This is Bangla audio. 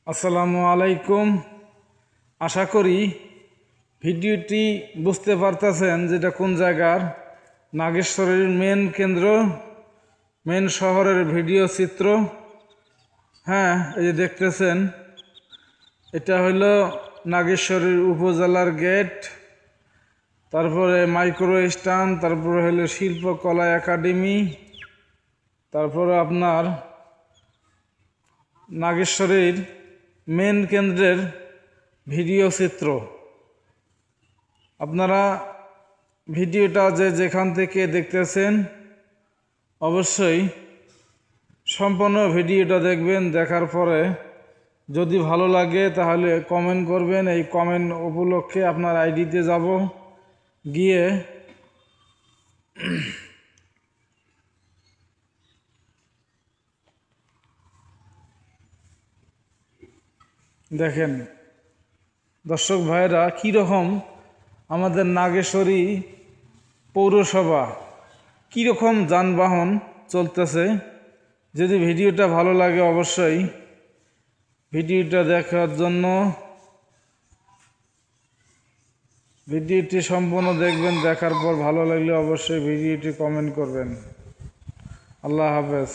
আসসালামু আলাইকুম। আশা করি ভিডিওটি বুঝতে পারতেছেন যেটা কোন জায়গার। নাগেশ্বরীর মেন কেন্দ্র, মেন শহরের ভিডিও চিত্র। হ্যাঁ, এই যে দেখতেছেন, এটা হইল নাগেশ্বরীর উপজেলার গেট, তারপরে মাইক্রো স্টান, তারপরে হইল শিল্পকলা একাডেমি, তারপরে আপনার নাগেশ্বরীর মেন কেন্দ্রের ভিডিও চিত্র। আপনারা ভিডিওটা যেখান থেকে দেখতেছেন অবশ্যই সম্পূর্ণ ভিডিওটা দেখবেন। দেখার পরে যদি ভালো লাগে তাহলে কমেন্ট করবেন। এই কমেন্ট উপলক্ষে আপনার আইডিতে যাব, গিয়ে দেখেন দর্শক ভাইয়েরা কীরকম আমাদের নাগেশ্বরী পৌরসভা কীরকম যানবাহন চলতেছে। যদি ভিডিওটা ভালো লাগে অবশ্যই ভিডিওটা দেখার জন্য ভিডিওটি সম্পূর্ণ দেখবেন। দেখার পর ভালো লাগলে অবশ্যই ভিডিওটি কমেন্ট করবেন। আল্লাহ হাফেজ।